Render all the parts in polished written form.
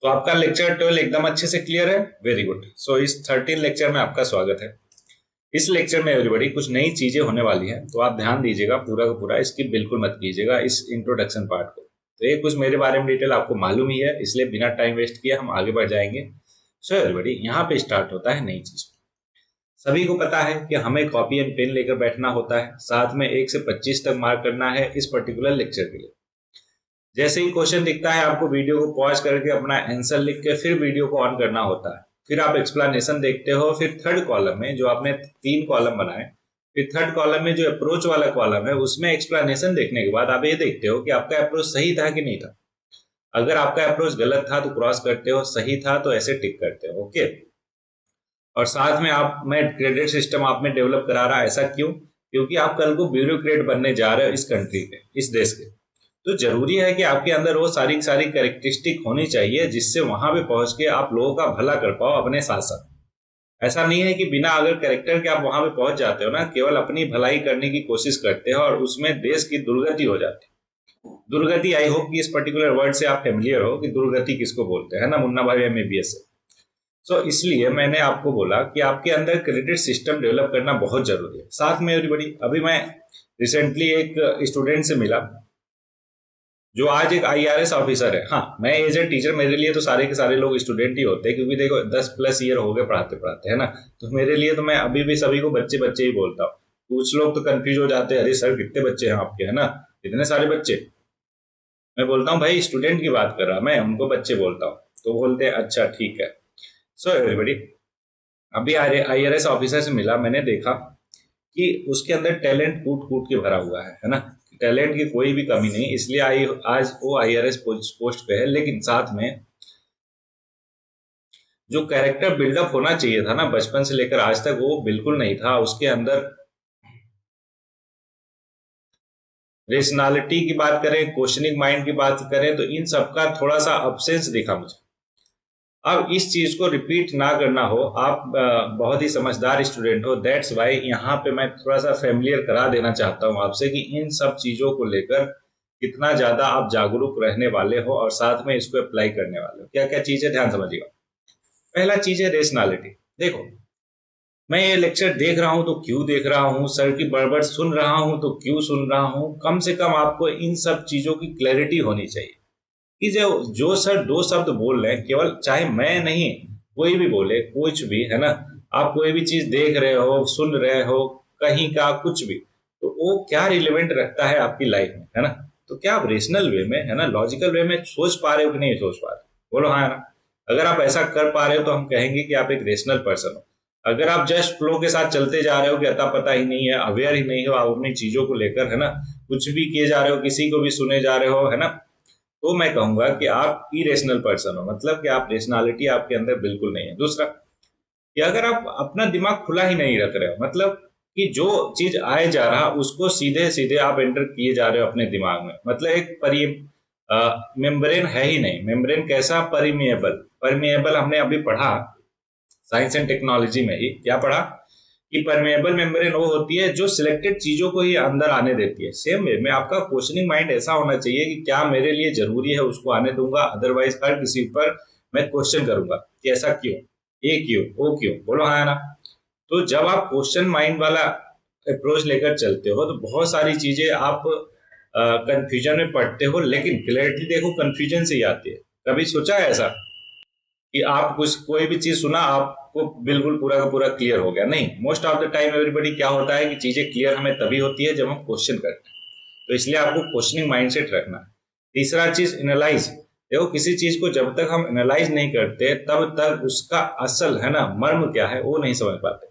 तो आपका लेक्चर 12 एकदम अच्छे से क्लियर है। Very good. सो इस 13 लेक्चर में आपका स्वागत है। इस लेक्चर में एवरीबॉडी कुछ नई चीजें होने वाली हैं, तो आप ध्यान दीजिएगा पूरा का पूरा, इसकी बिल्कुल मत कीजिएगा इस इंट्रोडक्शन पार्ट को। तो ये कुछ मेरे बारे में डिटेल आपको मालूम ही है, इसलिए बिना टाइम वेस्ट किए हम आगे बढ़ जाएंगे। सो एवरीबॉडी, यहाँ पे स्टार्ट होता है नई चीज। सभी को पता है कि हमें कॉपी एंड पेन लेकर बैठना होता है, साथ में 1 से 25 तक मार्क करना है इस पर्टिकुलर लेक्चर के लिए। जैसे ही क्वेश्चन दिखता है, आपको वीडियो को पॉज करके अपना आंसर लिख के फिर वीडियो को ऑन करना होता है। फिर आप एक्सप्लेनेशन देखते हो, फिर थर्ड कॉलम में जो आपने 3 कॉलम बनाए, फिर थर्ड कॉलम में जो अप्रोच वाला कॉलम है उसमें एक्सप्लेनेशन देखने के बाद आप ये देखते हो कि आपका अप्रोच सही था कि नहीं था। अगर आपका अप्रोच गलत था तो क्रॉस करते हो, सही था तो ऐसे टिक करते हो। ओके। और साथ में आप मैं क्रेडिट सिस्टम आप में डेवलप करा रहा, ऐसा क्यों? क्योंकि आप कल को ब्यूरोक्रेट बनने जा रहे हो इस कंट्री के, इस देश के। तो जरूरी है कि आपके अंदर वो सारी सारी कैरेक्टरिस्टिक होनी चाहिए जिससे वहां पे पहुंच के आप लोगों का भला कर पाओ अपने साथ साथ। ऐसा नहीं है कि बिना अगर कैरेक्टर के आप वहां पे पहुंच जाते हो ना, केवल अपनी भलाई करने की कोशिश करते हो और उसमें देश की दुर्गति हो जाती है। दुर्गति, आई होप कि इस पर्टिकुलर वर्ड से आप फेमिलियर हो कि दुर्गति किसको बोलते हैं ना, मुन्ना भाई एमबीबीएस से। सो इसलिए मैंने आपको बोला कि आपके अंदर क्रेडिट सिस्टम डेवलप करना बहुत जरूरी है। साथ में एवरीबॉडी, अभी मैं रिसेंटली एक स्टूडेंट से मिला जो आज एक आईआरएस ऑफिसर है। हाँ, मैं एज ए टीचर, मेरे लिए तो सारे के सारे लोग स्टूडेंट ही होते हैं, क्योंकि देखो 10+ ईयर हो गए पढ़ाते पढ़ाते, है ना। तो मेरे लिए तो मैं अभी भी सभी को बच्चे बच्चे ही बोलता हूँ। कुछ लोग तो कंफ्यूज हो जाते हैं, अरे सर कितने बच्चे हैं आपके, है ना, इतने सारे बच्चे। मैं बोलता हूँ भाई स्टूडेंट की बात कर रहा, मैं उनको बच्चे बोलता हूँ। तो बोलते हैं अच्छा ठीक है। सो एवरीबॉडी, अभी आईआरएस ऑफिसर से मिला, मैंने देखा कि उसके अंदर टैलेंट कूट कूट के भरा हुआ है ना। टैलेंट की कोई भी कमी नहीं, इसलिए आज वो आईआरएस पोस्ट पे है। लेकिन साथ में जो कैरेक्टर बिल्डअप होना चाहिए था ना बचपन से लेकर आज तक, वो बिल्कुल नहीं था उसके अंदर। रेशनैलिटी की बात करें, क्वेश्चनिंग माइंड की बात करें, तो इन सबका थोड़ा सा अब्सेंस दिखा मुझे। अब इस चीज को रिपीट ना करना हो, आप बहुत ही समझदार स्टूडेंट हो, दैट्स वाई यहाँ पे मैं थोड़ा सा फेमिलियर करा देना चाहता हूँ आपसे कि इन सब चीजों को लेकर कितना ज्यादा आप जागरूक रहने वाले हो और साथ में इसको अप्लाई करने वाले हो। क्या क्या चीज है, ध्यान समझिएगा। पहला चीज है रेशनैलिटी। देखो, मैं ये लेक्चर देख रहा हूं तो क्यों देख रहा हूं, सर की बड़बड़ सुन रहा हूं तो क्यों सुन रहा हूं, कम से कम आपको इन सब चीजों की क्लैरिटी होनी चाहिए कि जो जो सर 2 शब्द बोल रहे हैं, केवल चाहे मैं नहीं कोई भी बोले, कुछ भी, है ना। आप कोई भी चीज देख रहे हो, सुन रहे हो, कहीं का कुछ भी, तो वो क्या रिलेवेंट रखता है आपकी लाइफ में, है ना। तो क्या आप रेशनल वे में, है ना, लॉजिकल वे में सोच पा रहे हो कि नहीं सोच पा रहे? बोलो हाँ, है ना। अगर आप ऐसा कर पा रहे हो तो हम कहेंगे कि आप एक रेशनल पर्सन हो। अगर आप जस्ट फ्लो के साथ चलते जा रहे हो कि अता पता ही नहीं है, अवेयर ही नहीं हो आप अपनी चीजों को लेकर, है ना, कुछ भी किए जा रहे हो, किसी को भी सुने जा रहे हो, है ना, तो मैं कहूंगा कि आप इरेशनल पर्सन हो, मतलब कि आप रेशनैलिटी आपके अंदर बिल्कुल नहीं है। दूसरा, कि अगर आप अपना दिमाग खुला ही नहीं रख रहे हो, मतलब कि जो चीज आए जा रहा उसको सीधे सीधे आप एंटर किए जा रहे हो अपने दिमाग में, मतलब एक मेम्ब्रेन है ही नहीं। मेम्ब्रेन कैसा? परिमिएबल। परिमिएबल हमने अभी पढ़ा साइंस एंड टेक्नोलॉजी में ही, क्या पढ़ा कि परमेएबल मेम्ब्रेन वो होती है जो सिलेक्टेड चीजों को ही अंदर आने देती है। सेम वे में आपका क्वेश्चनिंग माइंड ऐसा होना चाहिए कि क्या मेरे लिए जरूरी है उसको आने दूंगा, अदरवाइज हर किसी पर मैं क्वेश्चन करूंगा कि ऐसा क्यों, ये क्यों, वो क्यों। बोलो हाँ ना। तो जब आप क्वेश्चन माइंड वाला अप्रोच लेकर चलते हो तो बहुत सारी चीजें आप कंफ्यूजन में पड़ते हो, लेकिन क्लैरिटी देखो कंफ्यूजन से ही आती है। कभी सोचा है ऐसा कि आप कुछ कोई भी चीज सुना, आपको बिल्कुल पूरा का पूरा क्लियर हो गया? नहीं, most of the time everybody क्या होता है कि चीजें क्लियर हमें तभी होती है जब हम क्वेश्चन करते हैं। तो इसलिए आपको क्वेश्चनिंग माइंडसेट रखना है। तीसरा चीज, एनालाइज। देखो, किसी चीज को जब तक हम एनालाइज नहीं करते तब तक उसका असल, है ना, मर्म क्या है वो नहीं समझ पाते।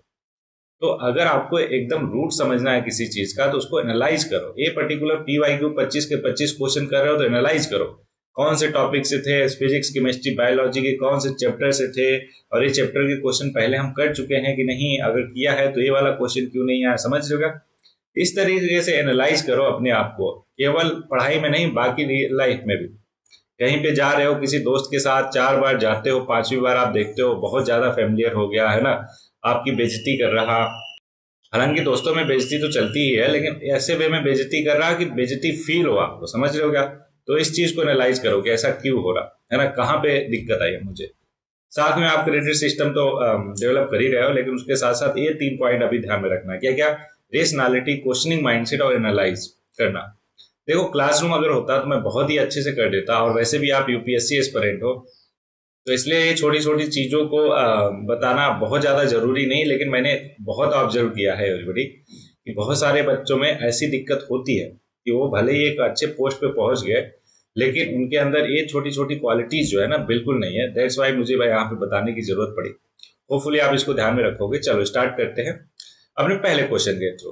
तो अगर आपको एकदम रूट समझना है किसी चीज का तो उसको एनालाइज करो। ये पर्टिकुलर PYQ 25 के 25 क्वेश्चन कर रहे हो तो एनालाइज करो कौन से टॉपिक से थे, फिजिक्स, केमिस्ट्री, बायोलॉजी के कौन से चैप्टर से थे, और ये चैप्टर के क्वेश्चन पहले हम कर चुके हैं कि नहीं, अगर किया है तो ये वाला क्वेश्चन क्यों नहीं आया, समझ रहे हो? इस तरीके से एनालाइज करो अपने आप को, केवल पढ़ाई में नहीं बाकी लाइफ में भी। कहीं पे जा रहे हो किसी दोस्त के साथ, 4 बार जाते हो, 5वीं बार आप देखते हो बहुत ज्यादा फेमिलियर हो गया, है ना, आपकी बेइज्जती कर रहा। हालांकि दोस्तों में बेइज्जती तो चलती ही है, लेकिन ऐसे वे में बेइज्जती कर रहा कि बेइज्जती फील हो आपको, समझ रहे हो क्या? तो इस चीज को एनालाइज करो कि ऐसा क्यों हो रहा। है ना, कहाँ पे दिक्कत आई है मुझे। साथ में आप क्रेडिट सिस्टम तो डेवलप कर ही रहे हो, लेकिन उसके साथ साथ ये 3 पॉइंट अभी ध्यान में रखना है। क्या क्या? रेशनैलिटी, क्वेश्चनिंग माइंडसेट और एनालाइज करना। देखो क्लासरूम अगर होता तो मैं बहुत ही अच्छे से कर देता, और वैसे भी आप यूपीएससी एस्पिरेंट हो, तो इसलिए ये छोटी छोटी चीज़ों को बताना बहुत ज़्यादा जरूरी नहीं, लेकिन मैंने बहुत ऑब्जर्व किया है एवरीबॉडी कि बहुत सारे बच्चों में ऐसी दिक्कत होती है कि वो भले ही एक अच्छे पोस्ट पे पहुंच गए, लेकिन उनके अंदर ये छोटी छोटी क्वालिटीज जो है ना बिल्कुल नहीं है। दैट्स वाई मुझे भाई यहाँ पे बताने की जरूरत पड़ी। होपफुली आप इसको ध्यान में रखोगे। चलो स्टार्ट करते हैं अपने पहले क्वेश्चन के थ्रू।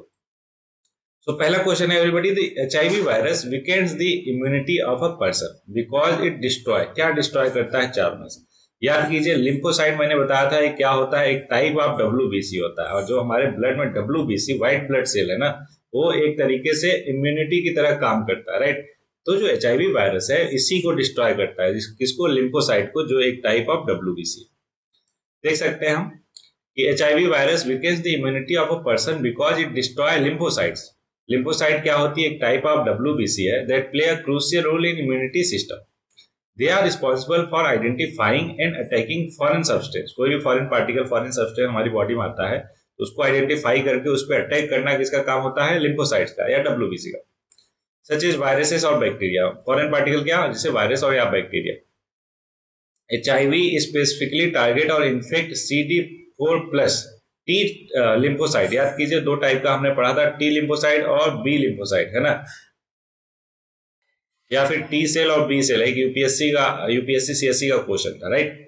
तो पहला क्वेश्चन है everybody, the HIV virus weekends the immunity of a person because it destroy. क्या डिस्ट्रॉय करता है? चार में से याद कीजिए। लिम्फोसाइट मैंने बताया था क्या होता है, एक टाइप ऑफ डब्ल्यूबीसी होता है, और जो हमारे ब्लड में डब्ल्यूबीसी व्हाइट ब्लड सेल है ना, वो एक तरीके से इम्यूनिटी की तरह काम करता है, राइट। तो जो एचआईवी वायरस है इसी को डिस्ट्रॉय करता है, किसको? लिम्फोसाइट को, जो एक टाइप ऑफ डब्ल्यूबीसी। देख सकते हैं हम कि HIV virus weakens the immunity of a person because it destroy lymphocytes. Lymphocyte क्या होती है? एक टाइप ऑफ डब्ल्यूबीसी है that play a crucial role in immunity system. They are responsible for identifying and attacking foreign substance. कोई भी foreign particle, foreign substance हमारी body में आता है तो उसको आइडेंटिफाई करके उस पर अटैक करना किसका काम होता है? लिम्फोसाइट्स का या डब्ल्यूबीसी का। सच इज वायरसेस और बैक्टीरिया। फॉरेन पार्टिकल क्या? जैसे वायरस और या बैक्टीरिया। एचआईवी स्पेसिफिकली टारगेट और इन्फेक्ट CD4+ टी लिम्फोसाइट। याद कीजिए दो टाइप का हमने पढ़ा था, टी लिम्फोसाइट और बी लिम्फोसाइट, है ना, या फिर टी सेल और बी सेल। एक यूपीएससी सीएससी का क्वेश्चन था, right.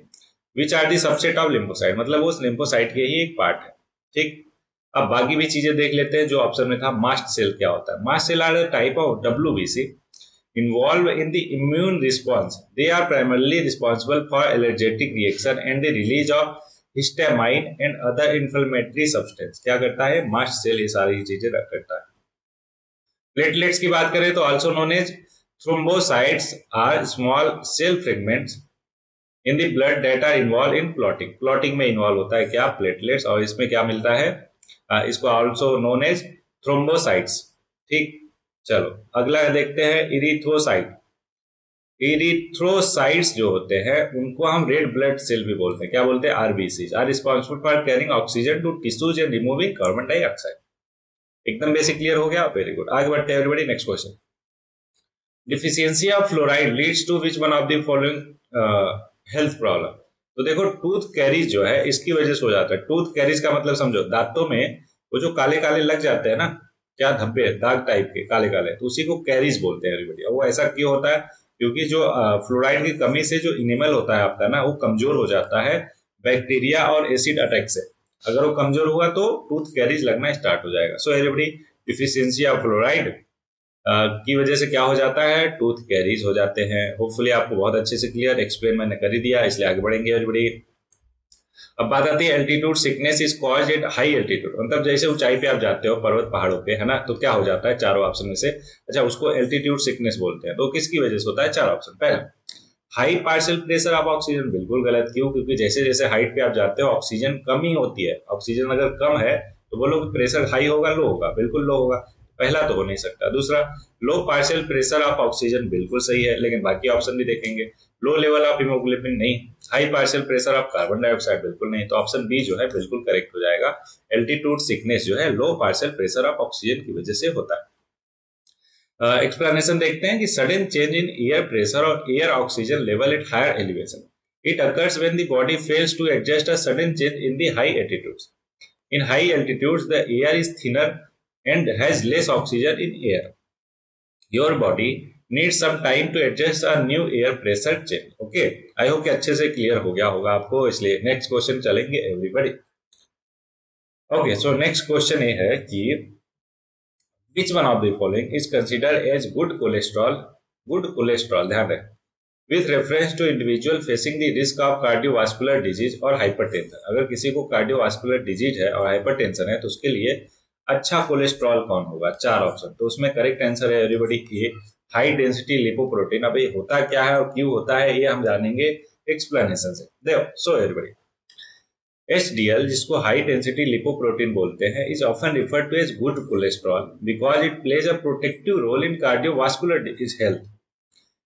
Which are the subset of lymphocyte, मतलब उस लिम्फोसाइट के ही एक पार्ट है, ठीक। अब बाकी भी चीजें देख लेते हैं। जो ऑप्शन में था मास्ट सेल, क्या होता है? Mast cell are the type of WBC involved in the immune response. They are primarily responsible for allergic reaction and the release of histamine and other inflammatory substance. क्या करता है mast cell? ये सारी चीजें करता है। प्लेटलेट्स की बात करें तो also known as thrombocytes are small cell fragments in the blood that are involved in clotting. clotting में इन्वॉल्व होता है क्या? प्लेटलेट्स। और इसमें क्या मिलता है? इसको also known as thrombocytes, ठीक। चलो अगला देखते हैं इरिथ्रोसाइट। इरिथ्रोसाइट्स जो होते हैं उनको हम रेड ब्लड सेल भी बोलते हैं। क्या बोलते हैं? RBC. Are responsible for carrying oxygen to tissues and removing carbon dioxide. एकदम बेसिक क्लियर हो गया? Very good. आगे बढ़ते हैं everybody. Next question, deficiency of fluoride leads to which one of the following health problem. तो देखो tooth carries जो है इसकी वजह से हो जाता है। टूथ कैरीज का मतलब समझो, दांतों में वो जो काले काले लग जाते हैं ना, क्या धब्बे, दाग टाइप के काले काले, तो उसी को कैरीज बोलते हैं एवरीबॉडी। वो ऐसा क्यों होता है? क्योंकि जो फ्लोराइड की कमी से जो इनेमल होता है आपका ना, वो कमजोर हो जाता है बैक्टीरिया और एसिड अटैक से। अगर वो कमजोर हुआ तो टूथ कैरीज लगना स्टार्ट हो जाएगा। So everybody, deficiency of fluoride की वजह से क्या हो जाता है? टूथ कैरीज हो जाते हैं। होपफुली आपको बहुत अच्छे से क्लियर एक्सप्लेन मैंने कर ही दिया, इसलिए आगे बढ़ेंगे एवरीबॉडी। अब बात आती है altitude sickness is caused at high altitude. मतलब जैसे ऊंचाई पे आप जाते हो, पर्वत पहाड़ों पे, है ना, तो क्या हो जाता है? चारों ऑप्शन में से अच्छा उसको एल्टीट्यूड सिकनेस बोलते हैं। तो किसकी वजह से होता है? चार ऑप्शन। पहला, high partial pressure of oxygen. बिल्कुल गलत। क्यों? क्योंकि जैसे जैसे हाइट पे आप जाते हो ऑक्सीजन कम ही होती है। ऑक्सीजन अगर कम है तो बोलो प्रेशर हाई होगा, लो होगा? बिल्कुल लो होगा। पहला तो हो नहीं सकता। दूसरा, लो पार्शियल प्रेशर ऑफ ऑक्सीजन। बिल्कुल सही है, लेकिन बाकी ऑप्शन भी देखेंगे। लो लेवल ऑफ हीमोग्लोबिन नहीं। High partial pressure of carbon dioxide बिल्कुल नहीं। तो ऑप्शन बी जो है बिल्कुल करेक्ट हो जाएगा। एल्टीट्यूड सिकनेस जो है low partial pressure of oxygen की वजह से होता है। एक्सप्लेनेशन देखते हैं कि sudden change in air pressure और air oxygen level at higher elevation. It occurs when the body fails to adjust a sudden change in the high altitudes. In high altitudes the air is thinner and has less oxygen in air. Your body needs some time to adjust a new air pressure change. Okay, I hope कि अच्छे से clear हो गया होगा आपको, इसलिए next question चलेंगे everybody. Okay, so next question ये है कि which one of the following is considered as good cholesterol? Good cholesterol, ध्यान रखें, with reference to individual facing the risk of cardiovascular disease और hypertension। अगर किसी को cardiovascular disease है और hypertension है तो उसके लिए अच्छा कोलेस्ट्रॉल कौन होगा? चार ऑप्शन। तो उसमें करेक्ट आंसर है एवरीबॉडी ए, हाई डेंसिटी लिपोप्रोटीन। अब ये होता क्या है और क्यों होता है ये हम जानेंगे एक्सप्लेनेशन से। देखो, सो एवरीबॉडी, HDL जिसको हाई डेंसिटी लिपोप्रोटीन बोलते हैं is often referred to as good cholesterol because it plays a protective role in cardiovascular disease health.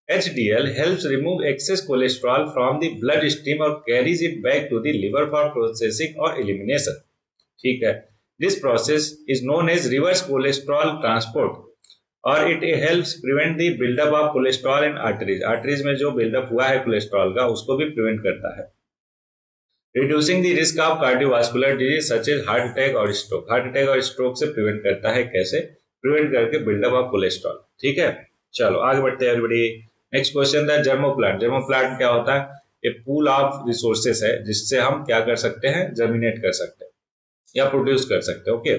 HDL helps remove excess cholesterol from the blood stream और carries it back to the liver for processing or elimination. ठीक है, this process is known as reverse cholesterol transport और it helps prevent the buildup of cholesterol in arteries. arteries में जो buildup हुआ है cholesterol का उसको भी प्रिवेंट करता है. Reducing the risk of cardiovascular disease such as heart attack और स्ट्रोक. हार्ट अटैक और स्ट्रोक से प्रिवेंट करता है. कैसे प्रिवेंट करके बिल्डअप ऑफ कोलेस्ट्रॉल. ठीक है, चलो आगे बढ़ते हैं एवरीबॉडी. नेक्स्ट क्वेश्चन था जर्मोप्लांट. जर्मोप्लांट क्या होता है? ये पूल ऑफ रिसोर्सेस है जिससे हम क्या कर सकते हैं, जर्मिनेट कर सकते हैं या प्रोड्यूस कर सकते हैं. ओके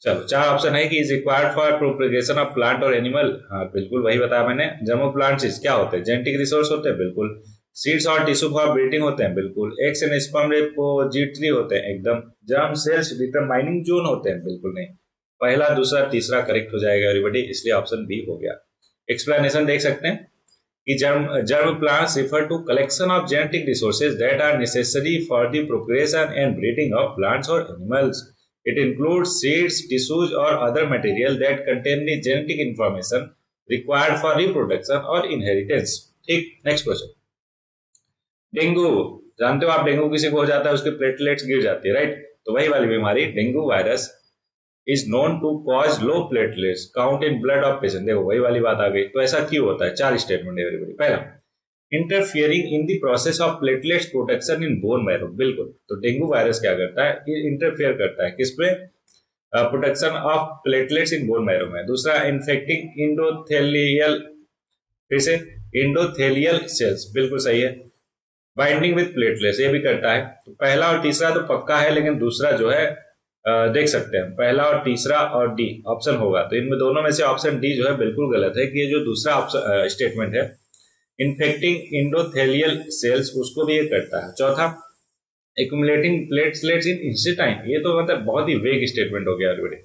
चलो, चार ऑप्शन है कि is required for propagation of plant और एनिमल. हाँ बिल्कुल वही बताया मैंने. जर्मोप्लांट्स क्या होते हैं? जेनेटिक रिसोर्स होते हैं. बिल्कुल. सीड्स और टिश्यू फॉर ब्रीडिंग होते हैं. बिल्कुल. एग्स एंड स्पर्म रिपोजिटरी होते हैं. एकदम. जर्म सेल्स डिटरमाइनिंग जोन होते हैं. बिल्कुल नहीं. पहला दूसरा तीसरा करेक्ट हो जाएगा एवरीबॉडी, इसलिए ऑप्शन बी हो गया. एक्सप्लेनेशन देख सकते हैं कि germ plants refer to collection of genetic resources that are necessary for the procreation and breeding of plants or animals. It includes seeds, tissues or other material that contain the genetic information required for reproduction or inheritance. ठीक, next question. Dengue जानते हो आप? Dengue किसी को हो जाता है उसके प्लेटलेट्स गिर जाती है, राइट? तो वही वाली बीमारी dengue virus is known to cause low platelets count in blood of patient. देखो वही वाली बात आ गई. तो ऐसा क्यों होता है? चार स्टेटमेंट एवरीबॉडी. पहला, interfering in the process of platelets protection in bone marrow. बिल्कुल. तो डेंगू वायरस क्या करता है? ये इंटरफियर करता है किसमें? Protection of platelets in bone marrow में. दूसरा, इन्फेक्टिंग इंडोथेलियल, फिर से इंडोथेलियल सेल्स. बिल्कुल सही है. बाइंडिंग विद प्लेटलेट्स ये भी करता है. तो पहला और तीसरा तो पक्का है, लेकिन दूसरा जो है देख सकते हैं. पहला और तीसरा और डी ऑप्शन होगा. तो इनमें दोनों में से ऑप्शन डी जो है बिल्कुल गलत है कि ये जो दूसरा स्टेटमेंट है इन्फेक्टिंग इंडोथेलियल सेल्स उसको भी ये करता है. चौथा, एक्यूमुलेटिंग प्लेटलेट्स इन इंस्टेटाइन. ये तो मतलब बहुत ही वेग स्टेटमेंट हो गया ऑलरेडी.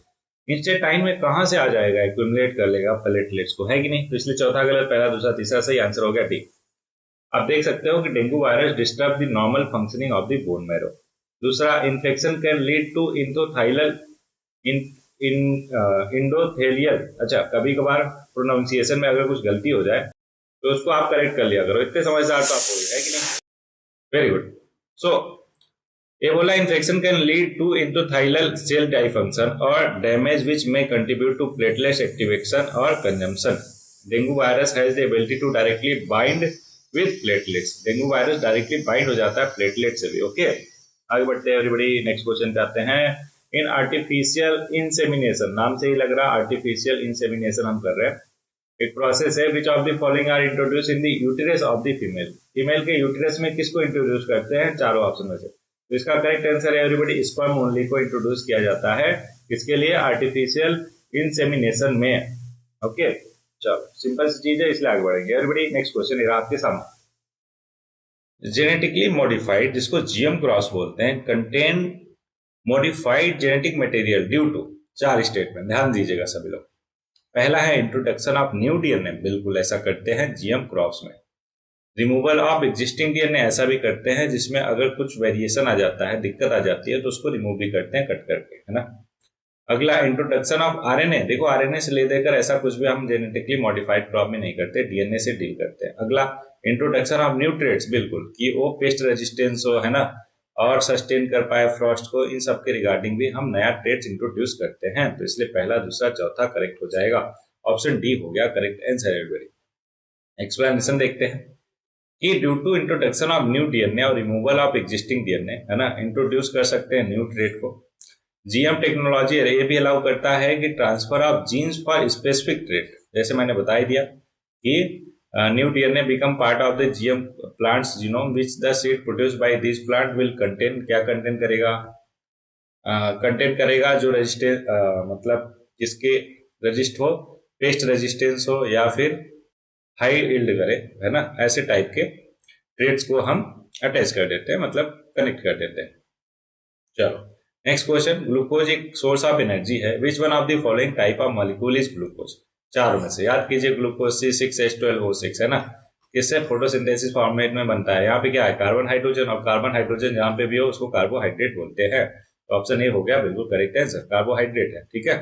इंस्टेटाइन में कहां से आ जाएगा? एक्यूमुलेट कर लेगा प्लेटलेट्स को, है कि नहीं? तो इसलिए चौथा गलत, पहला दूसरा तीसरा सही. आंसर हो गया डी. आप देख सकते हो कि dengue virus disturb the normal functioning of the bone marrow. दूसरा, infection can lead to endothelial endothelial. अच्छा, कभी कभार प्रोनाउंसिएशन में अगर कुछ गलती हो जाए तो उसको आप करेक्ट कर लिया करो. इतने समझदार तो आप हो गए, है कि नहीं? Very good. सो ये बोला infection can lead to endothelial cell dysfunction और damage which may contribute to platelets activation और consumption. Dengue virus has the ability to directly bind with platelets. Dengue virus directly bind हो जाता है platelet से भी. Okay आगे बढ़ते हैं एवरीबॉडी. नेक्स्ट क्वेश्चन पे आते हैं. इन आर्टिफिशियल इंसेमिनेशन, नाम से ही लग रहा आर्टिफिशियल इंसेमिनेशन हम कर रहे हैं. एक प्रोसेस है which of the following are introduce in the uterus of the female. Female के यूटेरस में किसको इंट्रोड्यूस करते हैं? चारों ऑप्शन में से. तो इसका करेक्ट आंसर है एवरीबॉडी स्पर्म ओनली को इंट्रोड्यूस किया जाता है. किसके लिए? आर्टिफिशियल इंसेमिनेशन में. ओके चलो, सिंपल सी चीज है, इसलिए आगे बढ़ेंगे एवरीबॉडी. नेक्स्ट क्वेश्चन है आपके सामने. जेनेटिकली मॉडिफाइड, जिसको जीएम क्रॉस बोलते हैं, contain modified genetic material due to. चार स्टेटमेंट ध्यान दीजिएगा सभी लोग. पहला है इंट्रोडक्शन ऑफ न्यू डीएनए. बिल्कुल ऐसा करते हैं जीएम क्रॉस में. रिमूवल ऑफ एग्जिस्टिंग डीएनए, ऐसा भी करते हैं जिसमें अगर कुछ वेरिएशन आ जाता है, दिक्कत आ जाती है, तो उसको रिमूव भी करते हैं कट करके, है ना. अगला इंट्रोडक्शन ऑफ आरएनए. देखो आरएनए से ले देकर ऐसा कुछ भी हम जेनेटिकली मॉडिफाइड क्रॉप में नहीं करते, डीएनए से डील करते हैं. अगला इंट्रोडक्शन ऑफ न्यू ट्रेड्स. बिल्कुल कि वो पेस्ट रेजिस्टेंस हो, है ना, और सस्टेन कर पाए फ्रॉस्ट को, इन सब के रिगार्डिंग भी हम नया ट्रेड्स इंट्रोड्यूस करते हैं. तो इसलिए पहला दूसरा चौथा करेक्ट हो जाएगा. ऑप्शन डी हो गया करेक्ट आंसर एवरीबॉडी. एक्सप्लेनेशन देखते हैं कि due to introduction of new DNA और रिमूवल ऑफ एग्जिस्टिंग डीएनए, है ना, इंट्रोड्यूस कर सकते हैं न्यू ट्रेड को. जीएम टेक्नोलॉजी ये भी अलाउ करता है कि transfer of genes for specific trait. जैसे मैंने बता ही दिया कि new DNA become part of the GM plant's genome which the seed produced by this plant will contain. क्या कंटेन करेगा? कंटेन करेगा जो रेजिस्टेंस, मतलब किसके रजिस्ट हो, पेस्ट रेजिस्टेंस हो या फिर हाई यील्ड करे, है ना, ऐसे टाइप के ट्रेड्स को हम अटैच कर देते हैं, मतलब कनेक्ट कर देते हैं. चलो नेक्स्ट क्वेश्चन. ग्लूकोज एक सोर्स ऑफ एनर्जी है. विच one of the following type of molecule is glucose? चारों में से याद कीजिए. ग्लूकोज C6H12O6, है ना, इससे फोटोसिंथेसिस फॉर्मेट में बनता है. यहाँ पे क्या है? कार्बन हाइड्रोजन, और कार्बन हाइड्रोजन जहाँ पे भी हो उसको कार्बोहाइड्रेट बोलते हैं. तो ऑप्शन ए हो गया बिल्कुल करेक्ट आंसर, कार्बोहाइड्रेट है. ठीक है.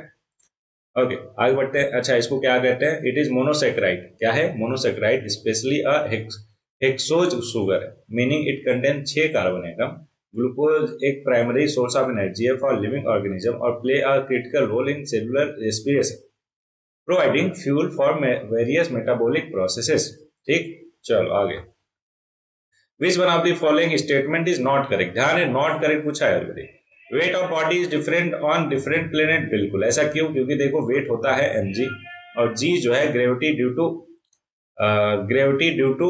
ओके आगे बढ़ते हैं। अच्छा इसको क्या कहते हैं? It is monosaccharide. क्या है? Monosaccharide, specially a hexose sugar है, meaning it contain 6 carbon atom. Glucose एक प्राइमरी सोर्स ऑफ एनर्जी है फॉर लिविंग ऑर्गेनिज्म और play a critical role in cellular respiration, providing fuel for various metabolic processes. ठीक, चलो आगे। Which one of the following statement is not correct? ध्यान है, not correct पूछा है already. Weight of body is different on different planet. बिल्कुल ऐसा क्यों? क्योंकि देखो वेट होता है mg और g जो है ग्रेविटी ड्यू टू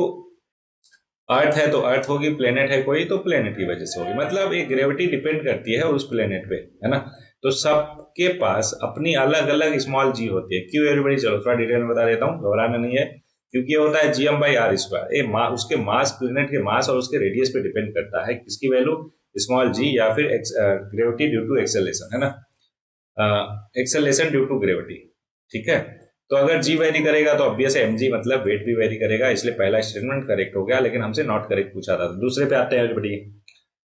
अर्थ है तो अर्थ होगी, प्लेनेट है कोई तो प्लेनेट की वजह से होगी। मतलब ये ग्रेविटी डिपेंड करती है उस प्लेनेट पे, है ना। तो सबके पास अपनी अलग अलग स्मॉल जी होती है। क्यों एवरीबॉडी? चलो थोड़ा डिटेल में बता देता हूँ, घबराना नहीं है। क्योंकि ये होता है gm/r²। ये उसके मास, प्लेनेट के मास और उसके रेडियस पे डिपेंड करता है किसकी वैल्यू, स्मॉल जी या फिर ग्रेविटी ड्यू टू एक्सेलेशन, है ना, एक्सेलेशन ड्यू टू ग्रेविटी। ठीक है, तो अगर जी वेरी करेगा तो ऑब्वियस है mg मतलब वेट भी वेरी करेगा, इसलिए पहला स्टेटमेंट करेक्ट हो गया, लेकिन हमसे नॉट करेक्ट पूछा था। दूसरे पे आते हैं everybody.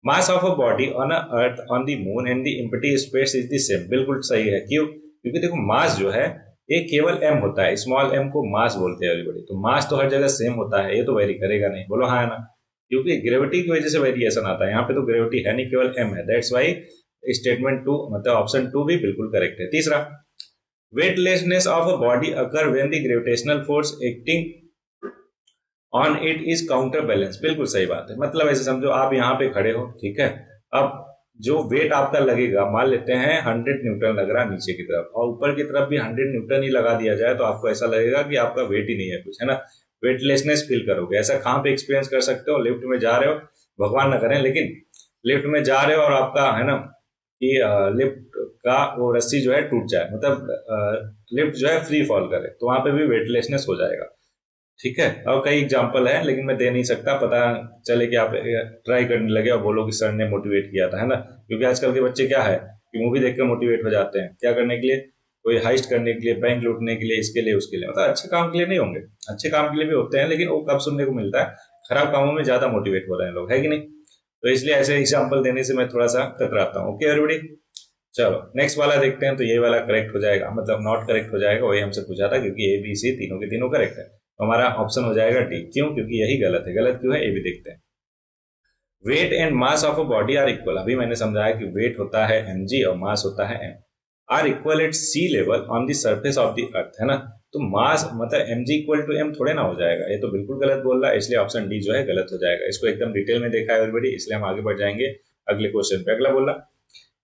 Mass of a body on a earth on the moon and the empty space is the same. बिल्कुल सही है। क्यों? क्योंकि देखो मास जो है ये केवल m होता है, स्मॉल m को मास बोलते हैं एवरीबॉडी। तो मास तो हर जगह सेम होता है, ये तो वेरी करेगा नहीं। बोलो हाँ है ना, क्योंकि ग्रेविटी की वजह से वेरिएशन आता है। यहाँ पे तो ग्रेविटी है नहीं, केवल m है। दैट्स वाई स्टेटमेंट 2 मतलब ऑप्शन 2 भी बिल्कुल करेक्ट है। तीसरा, weightlessness of a body occur when the gravitational force acting on it is counterbalance। बिल्कुल सही बात है। मतलब ऐसे समझो आप यहाँ पे खड़े हो, ठीक है, अब जो वेट आपका लगेगा, मान लेते हैं 100 न्यूटन लग रहा नीचे की तरफ और ऊपर की तरफ भी 100 न्यूटन ही लगा दिया जाए तो आपको ऐसा लगेगा कि आपका वेट ही नहीं है कुछ, है ना, वेटलेसनेस फील करोगे। ऐसा कहाँ पे एक्सपीरियंस कर सकते हो? लिफ्ट में जा रहे हो, भगवान ना करें, लेकिन लिफ्ट में जा रहे हो और आपका है ना कि लिफ्ट का वो रस्सी जो है टूट जाए, मतलब लिफ्ट जो है फ्री फॉल करे, तो वहां पे भी वेटलेसनेस हो जाएगा। ठीक है, और कई एग्जांपल है लेकिन मैं दे नहीं सकता, पता चले कि आप ट्राई करने लगे और बोलो कि सर ने मोटिवेट किया था, है ना। क्योंकि आजकल के बच्चे क्या है कि मूवी देख कर मोटिवेट हो जाते हैं, क्या करने के लिए? कोई हाइस्ट करने के लिए, बैंक लूटने के लिए, इसके लिए उसके लिए, मतलब अच्छे काम के लिए नहीं होंगे। अच्छे काम के लिए भी होते हैं लेकिन वो कब सुनने को मिलता है? खराब कामों में ज्यादा मोटिवेट हो रहे हैं लोग, है कि नहीं। तो इसलिए ऐसे एग्जाम्पल देने से मैं थोड़ा सा कतराता हूँ। ओके एवरीबॉडी, चलो नेक्स्ट वाला देखते हैं। तो ये वाला करेक्ट हो जाएगा, मतलब नॉट करेक्ट हो जाएगा, वही हमसे पूछा था, क्योंकि ए बी सी तीनों के तीनों करेक्ट है। तो हमारा ऑप्शन हो जाएगा डी। क्यों? क्योंकि यही गलत है। गलत क्यों है ये भी देखते हैं। Weight and mass of a body are equal. अभी मैंने समझाया कि वेट होता है mg और मास होता है m, are equal at sea level on the surface of the earth, है ना। तो मास मतलब mg इक्वल टू m थोड़े ना हो जाएगा, ये तो बिल्कुल गलत बोल रहा है, इसलिए ऑप्शन डी जो है गलत हो जाएगा। इसको एकदम डिटेल में देखा है एवरीबॉडी, इसलिए हम आगे बढ़ जाएंगे अगले क्वेश्चन पे। अगला बोला,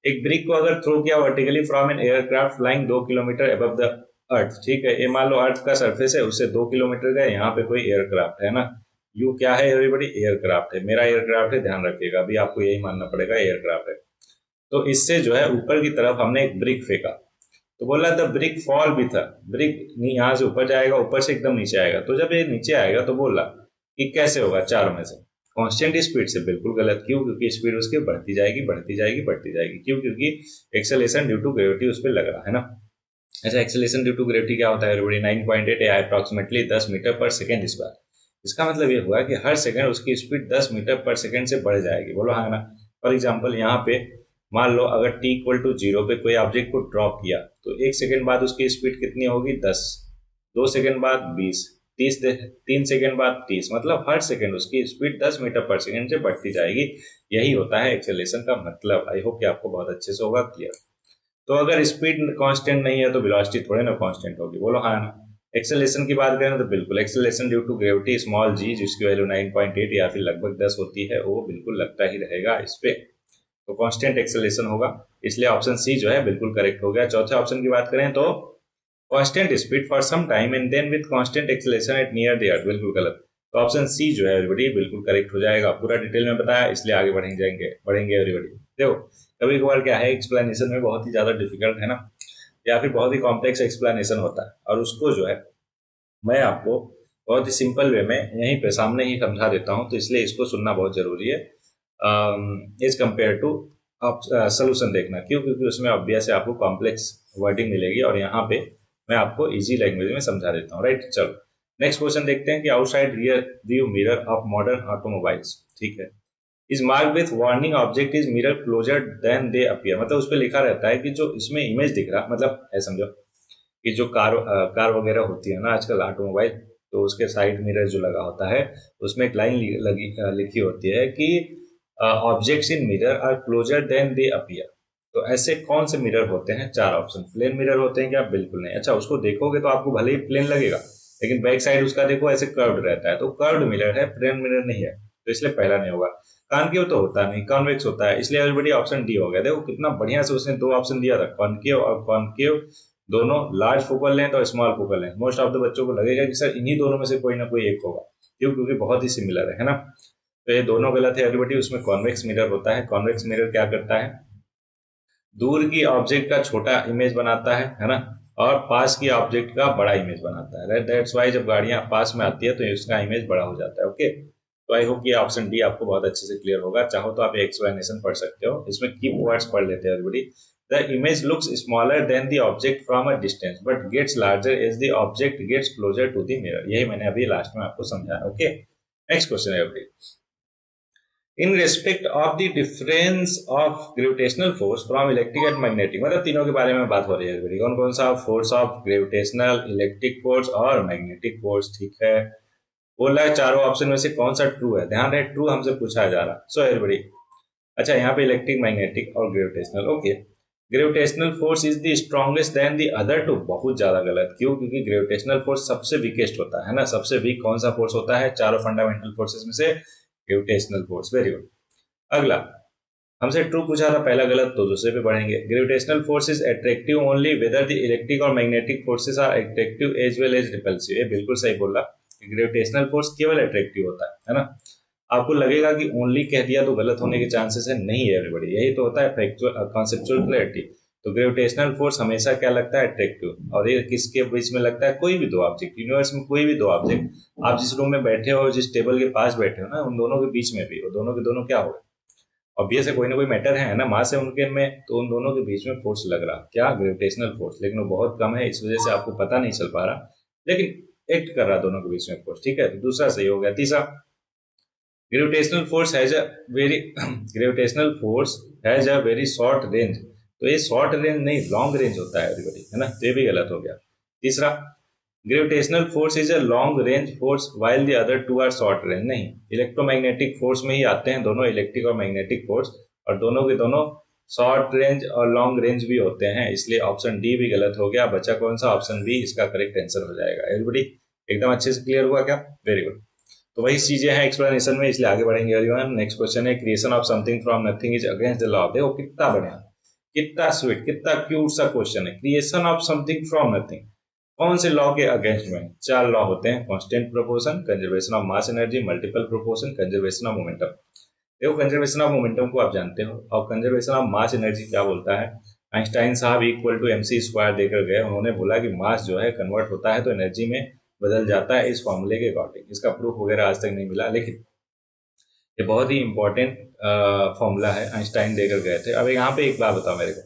एक ब्रिक को अगर थ्रो किया vertically from an aircraft flying 2 kilometre above the earth, ठीक है, ये मान लो अर्थ का सरफेस है, उससे 2 किलोमीटर का, यहाँ पे कोई एयरक्राफ्ट है ना, यू क्या है एवरीबॉडी? एयरक्राफ्ट है, मेरा एयरक्राफ्ट है, ध्यान रखिएगा, अभी आपको यही मानना पड़ेगा एयरक्राफ्ट है। तो इससे जो है ऊपर की तरफ हमने एक ब्रिक फेंका, तो बोला the brick fall with a, brick यहाँ से ऊपर जाएगा, ऊपर से एकदम नीचे आएगा। तो जब ये नीचे आएगा तो बोला कि कैसे होगा? चारों में से कांस्टेंट स्पीड से। बिल्कुल गलत। क्यों? क्योंकि स्पीड उसकी बढ़ती जाएगी बढ़ती जाएगी बढ़ती जाएगी। क्यों? क्योंकि एक्सेलेरेशन ड्यू टू ग्रेविटी उस पर लग रहा है ना। अच्छा, एक्सेलेरेशन ड्यू टू ग्रेविटी क्या होता है एवरीबॉडी? 9.8 या अप्रॉक्सीमेटली 10 मीटर पर सेकेंड स्क्वायर। इसका मतलब ये हुआ कि हर सेकंड उसकी स्पीड 10 मीटर पर सेकंड से बढ़ जाएगी। बोलो हाँ ना। फॉर एग्जाम्पल यहाँ पे मान लो अगर t इक्वल टू 0 पे कोई ऑब्जेक्ट को ड्रॉप किया तो 1 सेकंड बाद उसकी स्पीड कितनी होगी? 10, 2 सेकंड बाद 20, 30, 3 सेकंड बाद 30, मतलब हर सेकंड उसकी स्पीड 10 मीटर पर सेकंड से बढ़ती जाएगी। यही होता है एक्सेलेरेशन का मतलब। आई होप कि आपको बहुत अच्छे से होगा क्लियर। तो अगर स्पीड कांस्टेंट नहीं है तो वेलोसिटी थोड़े ना कांस्टेंट होगी। बोलो हाँ ना। एक्सेलेरेशन की बात करें तो बिल्कुल acceleration due to gravity small G, जिसकी वैल्यू 9.8 या फिर लगभग 10 होती है, वो बिल्कुल लगता ही रहेगा इस पे। तो कांस्टेंट एक्सेलेरेशन होगा, इसलिए ऑप्शन सी जो है बिल्कुल करेक्ट हो गया। चौथे ऑप्शन की बात करें तो constant speed for some time and then with constant acceleration at near the earth, बिल्कुल गलत। तो ऑप्शन सी जो है एवरीबॉडी बिल्कुल करेक्ट हो जाएगा। पूरा डिटेल में बताया, इसलिए आगे बढ़ेंगे एवरीबॉडी। देखो कभी कभार क्या है, एक्सप्लेनेशन में बहुत ही ज्यादा डिफिकल्ट है ना, या फिर बहुत ही कॉम्प्लेक्स एक्सप्लेनेशन होता है, और उसको जो है मैं आपको बहुत ही सिंपल वे में यहीं पे सामने ही समझा देता हूँ, तो इसलिए इसको सुनना बहुत जरूरी है एज कम्पेयर टू आप सोल्यूशन देखना। क्यों? क्योंकि उसमें ऑब्वियस है आपको कॉम्प्लेक्स वर्डिंग मिलेगी और यहाँ पे मैं आपको इजी लैंग्वेज में समझा देता हूँ। राइट, चलो नेक्स्ट क्वेश्चन देखते हैं कि outside rear view mirror of modern automobiles, ठीक है, is mark with warning object is mirror closer than they appear. मतलब उस पर लिखा रहता है कि जो इसमें इमेज दिख रहा, मतलब ऐसा समझो कि जो कार वगैरह होती है ना आजकल ऑटोमोबाइल, तो उसके साइड मिरर जो लगा होता है उसमें एक लाइन लिखी होती है कि objects in mirror are closer than they appear. तो ऐसे कौन से मिरर होते हैं? 4 ऑप्शन। प्लेन मिरर होते हैं क्या? बिल्कुल नहीं। अच्छा, उसको देखोगे तो आपको भले ही प्लेन लगेगा, लेकिन बैक साइड उसका देखो ऐसे कर्व्ड रहता है, तो कर्व्ड मिरर है, प्लेन मिरर नहीं है, तो इसलिए पहला नहीं होगा। कॉन्केव तो होता नहीं, कॉन्वेक्स होता है, इसलिए एवरीबॉडी ऑप्शन डी हो गया। देखो कितना बढ़िया से उसने 2 ऑप्शन दिया था, कॉन्केव और कॉन्केव, दोनों लार्ज फोकल लेंथ और small focal length. Most of the बच्चों को लगेगा कि सर इन्हीं दोनों में से कोई ना कोई एक होगा, क्यों? क्योंकि बहुत ही सिमिलर है ना। तो ये दोनों गलत है एवरीबॉडी। उसमें कॉन्वेक्स मिरर होता है। कॉन्वेक्स मिरर क्या करता है? दूर की ऑब्जेक्ट का छोटा इमेज बनाता है ना, और पास की ऑब्जेक्ट का बड़ा इमेज बनाता है। दैट्स वाई जब गाड़ियां पास में आती है तो इसका इमेज बड़ा हो जाता है। ओके, तो आई होप ये ऑप्शन डी आपको बहुत अच्छे से क्लियर होगा। चाहो तो आप एक्सप्लेनेशन पढ़ सकते हो, इसमें की वर्ड्स पढ़ लेते हैं everybody. The image looks smaller than the object from a distance but gets larger as the object gets closer to the mirror. यही मैंने अभी लास्ट में आपको समझाया। ओके, नेक्स्ट क्वेश्चन है everybody. In respect of the difference of gravitational force from electric and magnetic, मतलब तीनों के बारे में बात हो रही है। कौन कौन सा force of gravitational, electric force और मैग्नेटिक फोर्स। ठीक है, बोल रहा है चारों ऑप्शन में से कौन सा ट्रू है। ध्यान रहे, ट्रू हमसे पूछा जा रहा। सो एवरीबॉडी, अच्छा यहाँ पे इलेक्ट्रिक, मैग्नेटिक और gravitational. Okay, gravitational force is the strongest than the other two. बहुत ज्यादा गलत। क्यों? क्योंकि ग्रेविटेशनल फोर्स सबसे वीकेस्ट होता है ना। सबसे वीक कौन सा फोर्स होता है चारों फंडामेंटल फोर्सेस में से? Gravitational force. Very good. अगला हमसे ट्रू पूछा था, पहला गलत, तो दूसरे पे बढ़ेंगे। Gravitational force is attractive only whether the electric और magnetic forces are attractive as well as repulsive. ये बिल्कुल सही बोला। ग्रेविटेशनल फोर्स केवल अट्रैक्टिव होता है ना। आपको लगेगा कि ओनली कह दिया तो गलत होने के चांसेस है, नहीं है एवरीबॉडी। यही तो होता है फैक्चुअल कॉन्सेप्चुअल क्लैरिटी। तो ग्रेविटेशनल फोर्स हमेशा क्या लगता है? अट्रैक्टिव। और ये किसके बीच में लगता है? कोई भी दो ऑब्जेक्ट, यूनिवर्स में कोई भी दो ऑब्जेक्ट, आप जिस रूम में बैठे हो, जिस टेबल के पास बैठे हो ना, उन दोनों के बीच में भी, वो दोनों के दोनों क्या हो गए? ऑब्वियस है, कोई ना कोई मैटर है ना, मास है उनके में, तो उन दोनों के बीच में फोर्स लग रहा। क्या? Gravitational force. लेकिन वो बहुत कम है, इस वजह से आपको पता नहीं चल पा रहा, लेकिन एक्ट कर रहा दोनों के बीच में फोर्स। ठीक है, तो दूसरा सही हो गया। तीसरा, gravitational force has a very gravitational force has a very short range. तो ये शॉर्ट रेंज नहीं, लॉन्ग रेंज होता है एवरीबॉडी, है ना। तो ये भी गलत हो गया। तीसरा, gravitational force is a long range force while the other two are short range. नहीं, इलेक्ट्रोमैग्नेटिक फोर्स में ही आते हैं दोनों, इलेक्ट्रिक और मैग्नेटिक फोर्स, और दोनों के दोनों शॉर्ट रेंज और लॉन्ग रेंज भी होते हैं। इसलिए ऑप्शन डी भी गलत हो गया। बचा कौन सा? ऑप्शन बी इसका करेक्ट आंसर हो जाएगा। एवरीबॉडी एकदम अच्छे से क्लियर हुआ क्या? Very good. तो वही चीजें हैं एक्सप्लेनेशन में, इसलिए आगे बढ़ेंगे एवरीवन। नेक्स्ट क्वेश्चन है, creation of something from nothing is against the law. देखो कितना बढ़िया, कितना स्वीट, कितना क्यूट सा क्वेश्चन है। Creation of something from nothing कौन से लॉ के अगेंस्ट में? 4 लॉ होते हैं, constant proportion, conservation of mass energy, multiple proportion, conservation of momentum. देखो कंजर्वेशन ऑफ मोमेंटम को आप जानते हो, और कंजर्वेशन ऑफ मास एनर्जी क्या बोलता है? आइंस्टाइन साहब इक्वल टू MC स्क्वायर देकर गए। उन्होंने बोला कि मास जो है कन्वर्ट होता है तो एनर्जी में बदल जाता है इस फॉर्मूले के अकॉर्डिंग। इसका प्रूफ वगैरह आज तक नहीं मिला, लेकिन ये बहुत ही इंपॉर्टेंट फॉर्मूला है, आइंस्टाइन देकर गए थे। अब यहाँ पे एक बात बताओ मेरे को,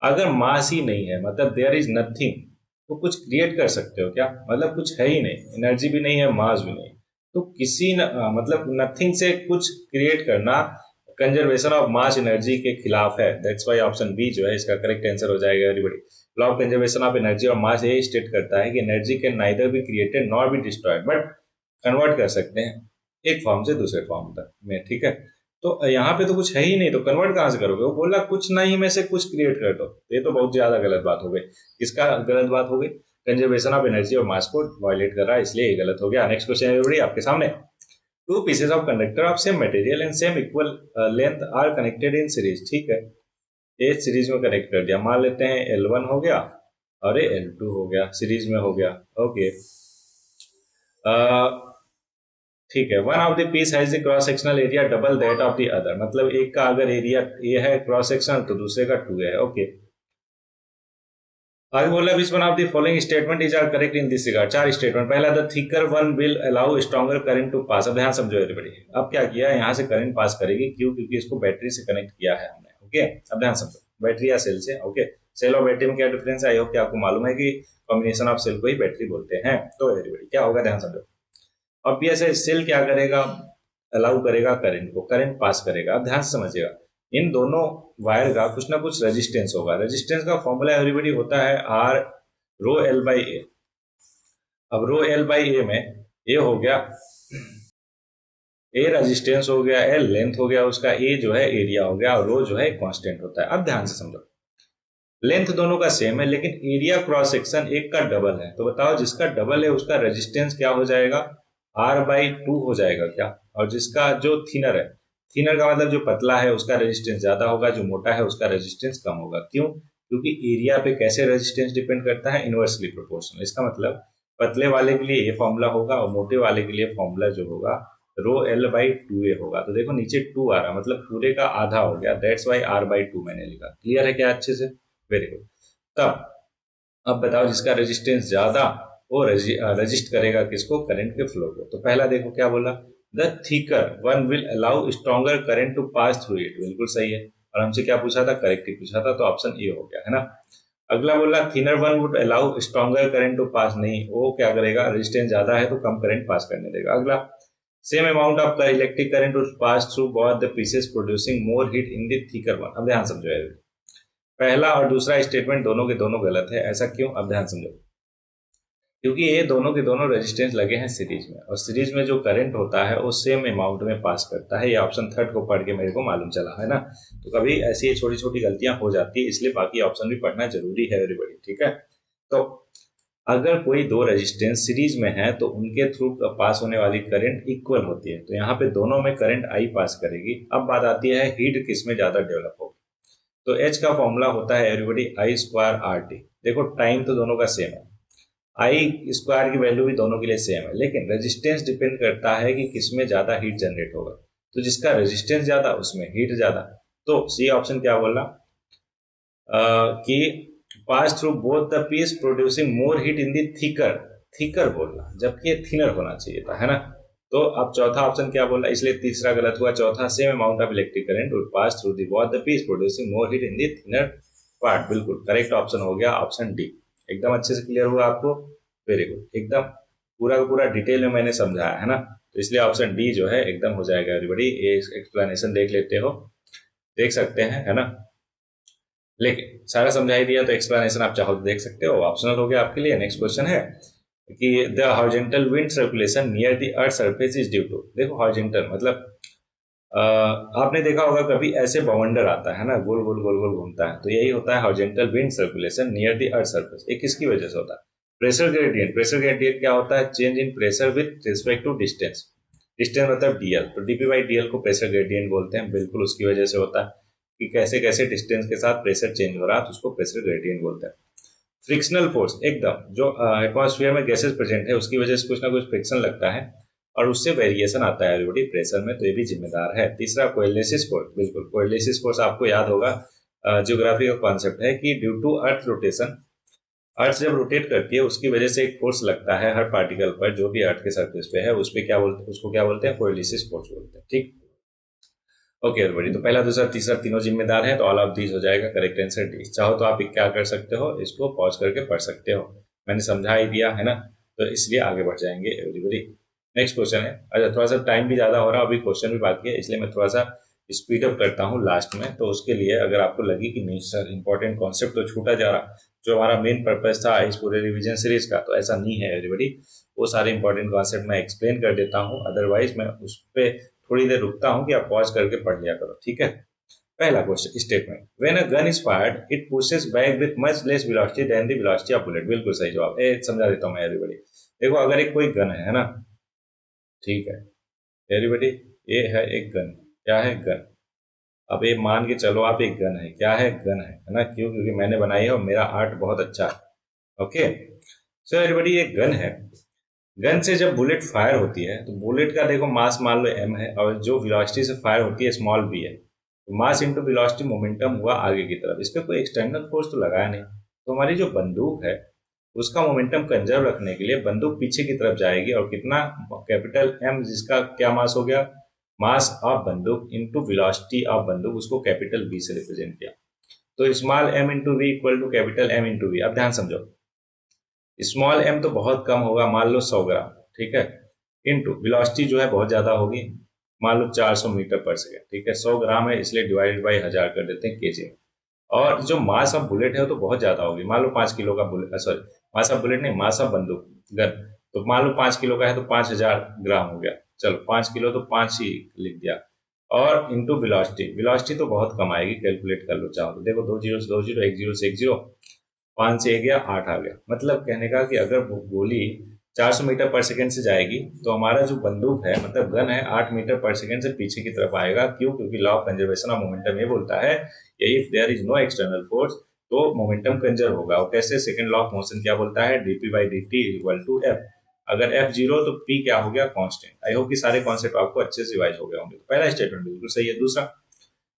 अगर मास ही नहीं है, मतलब देयर इज नथिंग, तो कुछ क्रिएट कर सकते हो क्या? मतलब कुछ है ही नहीं, एनर्जी भी नहीं है, मास भी नहीं, तो किसी मतलब नथिंग से कुछ क्रिएट करना कंजर्वेशन ऑफ मास एनर्जी के खिलाफ है। दैट्स वाई ऑप्शन बी जो है इसका करेक्ट आंसर हो जाएगा everybody. Law of conservation of energy और मास ये स्टेट करता है कि energy can neither be created nor be destroyed, but convert कर सकते हैं एक फॉर्म से दूसरे फॉर्म तक में। ठीक है, तो यहाँ पे तो कुछ है ही नहीं, तो कन्वर्ट कहां से करोगे? वो बोला कुछ नहीं में से कुछ क्रिएट कर दो, ये तो बहुत ज्यादा गलत बात हो गई। किसका गलत बात हो गई? कंजर्वेशन ऑफ एनर्जी और मास को वायलेट कर रहा है, इसलिए ये गलत हो गया। नेक्स्ट क्वेश्चन एवरीबॉडी आपके सामने, 2 pieces of conductor of same material and same equal length are connected in series. ठीक है, ये सीरीज में कनेक्ट कर दिया। मान लेते हैं L1 हो गया और ये L2 हो गया, सीरीज में हो गया। ओके, ठीक है। One of the piece has the cross sectional area double that of the other, मतलब एक का अगर एरिया ये है क्रॉस सेक्शन तो दूसरे का 2 है। ओके, आगे बोला which one of the following statement is are correct in this regard. 4 statement. पहला, the thicker one will allow stronger current to pass. अब ध्यान समझो एवरीबॉडी, अब क्या किया है, यहाँ से करंट पास करेगी। क्यों? क्योंकि इसको बैटरी से कनेक्ट किया है हमने। ओके, अब ध्यान समझो, बैटरी या सेल से। ओके, सेल और बैटरी में क्या डिफरेंस है? आई होप कि आपको मालूम है कि कॉम्बिनेशन ऑफ सेल को ही बैटरी बोलते हैं। तो एवरीबॉडी क्या होगा, ध्यान समझो। ऑब्वियस है, सेल क्या करेगा? अलाउ करेगा करंट को, करंट पास करेगा। अब ध्यान से समझिएगा, इन दोनों वायर का कुछ ना कुछ रेजिस्टेंस होगा। रेजिस्टेंस का फॉर्मूला एवरीबॉडी होता है R रो एल बाई ए। अब रो एल बाई ए में ए हो गया, ए रेजिस्टेंस हो गया, एल लेंथ हो गया उसका, ए जो है एरिया हो गया, और रो जो है कांस्टेंट होता है। अब ध्यान से समझो, लेंथ दोनों का सेम है लेकिन एरिया क्रॉस सेक्शन एक का डबल है, तो बताओ जिसका डबल है उसका रेजिस्टेंस क्या हो जाएगा, R/2 हो जाएगा क्या। और जिसका जो थिनर है, थिनर का मतलब जो पतला है उसका रेजिस्टेंस ज्यादा होगा, जो मोटा है उसका रेजिस्टेंस कम होगा। क्यों? क्योंकि एरिया पे कैसे रेजिस्टेंस डिपेंड करता है, इनवर्सली प्रोपोर्शनल। इसका मतलब पतले वाले के लिए ये फॉर्मूला होगा और मोटे वाले के लिए फॉर्मूला जो होगा ρl/2a होगा। तो देखो नीचे 2 आ रहा, मतलब पूरे का आधा हो गया, दैट्स वाई R/2 मैंने लिखा। क्लियर है क्या अच्छे से? Very good. तब अब बताओ जिसका रेजिस्टेंस ज्यादा वो रजिस्ट करेगा किसको, करंट के फ्लो को। तो पहला देखो क्या बोला, the thicker one will allow stronger current to pass through it. बिल्कुल सही है, और हमसे क्या पूछा था, करेक्ट ही पूछा था, तो ऑप्शन ए हो गया है ना। अगला बोला thinner one would allow stronger current to pass, नहीं, वो क्या करेगा, रेजिस्टेंस ज्यादा है तो कम करंट पास करने देगा। अगला same amount of electric current to pass through both the pieces producing more heat in the thicker one. अब ध्यान समझो, पहला और दूसरा स्टेटमेंट दोनों के दोनों गलत है। ऐसा क्यों? अब ध्यान समझो, क्योंकि ये दोनों के दोनों रेजिस्टेंस लगे हैं सीरीज में, और सीरीज में जो करंट होता है वो सेम अमाउंट में पास करता है। ये ऑप्शन थर्ड को पढ़ के मेरे को मालूम चला है ना। तो कभी ऐसी छोटी छोटी गलतियां हो जाती है, इसलिए बाकी ऑप्शन भी पढ़ना जरूरी है एवरीबॉडी, ठीक है। तो अगर कोई दो रेजिस्टेंस सीरीज में है तो उनके थ्रू पास होने वाली करंट इक्वल होती है, तो यहाँ पे दोनों में करंट आई पास करेगी। अब बात आती है हीट किस में ज्यादा डेवलप होगी। तो एच का फॉर्मूला होता है एवरीबॉडी I²RT। देखो टाइम तो दोनों का सेम है, I² की वैल्यू भी दोनों के लिए सेम है, लेकिन रेजिस्टेंस डिपेंड करता है कि किसमें ज्यादा हीट जनरेट होगा। तो जिसका रेजिस्टेंस ज्यादा उसमें हीट ज्यादा। तो सी ऑप्शन क्या बोला कि pass through both the piece producing more heat in the thicker, thicker बोलना, जबकि ये थिनर होना चाहिए था, है ना। तो अब चौथा ऑप्शन क्या बोला, इसलिए तीसरा गलत हुआ। चौथा same amount of electric current would pass through the both the piece producing more heat in the thinner part. बिल्कुल करेक्ट ऑप्शन हो गया ऑप्शन डी। एकदम अच्छे से क्लियर हुआ आपको, वेरी गुड। एकदम पूरा का पूरा डिटेल में मैंने समझाया है ना, तो इसलिए ऑप्शन डी जो है एकदम हो जाएगा एवरीबॉडी। ये एक्सप्लेनेशन देख लेते हो, देख सकते हैं, है ना। लेकिन सारा समझा ही दिया तो एक्सप्लेनेशन आप चाहो तो देख सकते हो, ऑप्शनल हो गया आपके लिए। नेक्स्ट क्वेश्चन है कि the horizontal wind circulation near the earth surface is due to. देखो हॉरिजॉन्टल मतलब आपने देखा होगा कभी ऐसे बवंडर आता है ना, गोल गोल गोल गोल घूमता है, तो यही होता है horizontal wind circulation near the earth surface. ये किसकी वजह से होता है? Pressure gradient. प्रेशर ग्रेडियंट क्या होता है? Change in pressure with respect to distance. Distance मतलब डीएल, तो dp/dl को प्रेशर ग्रेडियंट बोलते हैं। बिल्कुल उसकी वजह से होता है कि कैसे कैसे डिस्टेंस के साथ प्रेशर चेंज हो रहा है, तो उसको प्रेशर ग्रेडियंट बोलते हैं। फ्रिक्शनल फोर्स, एकदम जो एटमॉस्फेयर में गैसेस प्रेजेंट है उसकी वजह से कुछ ना कुछ फ्रिक्शन लगता है और उससे वेरिएशन आता है एवरीबॉडी प्रेशर में, तो ये भी जिम्मेदार है। तीसरा कोएलिसिस फोर्स। बिल्कुल कोएलिसिस फोर्स आपको याद होगा, ज्योग्राफी का कॉन्सेप्ट है कि ड्यू टू अर्थ रोटेशन, अर्थ जब रोटेट करती है उसकी वजह से एक फोर्स लगता है हर पार्टिकल पर, जो भी अर्थ के सरफेस पे है उस पर क्या बोलते हैं, उसको क्या बोलते हैं, कोएलिसिस फोर्स बोलते हैं। ठीक, ओके एवरीबॉडी। तो पहला दूसरा तीसरा तीनों जिम्मेदार है, तो ऑल ऑफ दीज हो जाएगा करेक्ट आंसर डी। चाहो तो आप क्या कर सकते हो, इसको पॉज करके पढ़ सकते हो, मैंने समझा ही दिया है ना, तो इसलिए आगे बढ़ जाएंगे एवरीबॉडी। नेक्स्ट क्वेश्चन है, अच्छा थोड़ा सा टाइम भी ज्यादा हो रहा है, अभी क्वेश्चन भी बाकी है, इसलिए मैं थोड़ा सा स्पीड अप करता हूँ लास्ट में। तो उसके लिए अगर आपको लगी कि नहीं सर इंपॉर्टेंट कॉन्सेप्ट तो छूटा जा रहा, जो हमारा मेन पर्पज था इस पूरे रिवीजन सीरीज का, तो ऐसा नहीं है एवरीबॉडी। वो सारे इंपॉर्टेंट कॉन्सेप्ट मैं एक्सप्लेन कर देता हूँ, अदरवाइज मैं उस पर थोड़ी देर रुकता हूँ कि आप पॉज करके पढ़ लिया करो, ठीक है। पहला question statement, when a gun is fired it pushes back with much less velocity than the velocity of bullet. बिल्कुल सही जवाब। समझा देता हूँ मैं एवरीबॉडी। देखो अगर एक कोई गन है ना, ठीक है एवरीबॉडी, ये है एक गन। क्या है? गन। अब ये मान के चलो आप एक गन है, क्या है? गन है ना। क्यों? क्योंकि मैंने बनाई है और मेरा आर्ट बहुत अच्छा है। ओके सो एवरीबॉडी, ये गन है। गन से जब बुलेट फायर होती है तो बुलेट का देखो मास मान लो m है, और जो वेलोसिटी से फायर होती है स्मॉल v है, तो मास इंटू वेलोसिटी मोमेंटम हुआ आगे की तरफ। इस पर कोई एक्सटर्नल फोर्स तो लगाया नहीं, तो हमारी जो बंदूक है उसका मोमेंटम कंजर्व रखने के लिए बंदूक पीछे की तरफ जाएगी, और कितना? कैपिटल M, जिसका क्या मास हो गया? मास ऑफ बंदूक इंटू वेलोसिटी ऑफ बंदूक, उसको कैपिटल V से रिप्रेजेंट किया। तो small m into V equal to capital M into V. अब ध्यान समझो, स्मॉल m तो बहुत कम होगा, मान लो 100 ग्राम, ठीक है, इंटू वेलोसिटी जो है बहुत ज्यादा होगी, मान लो 400 मीटर पर सेकेंड, ठीक है। 100 ग्राम है इसलिए डिवाइडेड बाई 1000 कर देते हैं केजी में। और जो मास ऑफ बुलेट है वो तो बहुत ज्यादा होगी, मान लो 5 किलो का bullet, sorry mass of bullet नहीं, मास ऑफ बंदूक, गन। तो मान लो 5 किलो का है तो 5000 ग्राम हो गया। चलो 5 किलो तो 5 ही लिख दिया। और इंटू वेलोसिटी, वेलोसिटी तो बहुत कम आएगी, कैलकुलेट कर लो चाहो तो। देखो 2 जीरो से 2 जीरो, 1 जीरो से 1 जीरो, 5 से 1 गया, 8 आ गया। मतलब कहने का कि अगर गोली 400 मीटर पर सेकंड से जाएगी तो हमारा जो बंदूक है मतलब गन है 8 मीटर पर सेकंड से पीछे की तरफ आएगा। क्यों? क्योंकि law of conservation of momentum ये बोलता है कि if there is no external force तो मोमेंटम कंजर्व होगा। और कैसे? सेकंड लॉ ऑफ मोशन क्या बोलता है? DP by D T equal to F. अगर एफ जीरो तो पी क्या हो गया? कांस्टेंट। आई होप कि सारे कॉन्सेप्ट आपको अच्छे से रिवाइज हो गए होंगे। पहला स्टेटमेंट बिल्कुल सही है। दूसरा,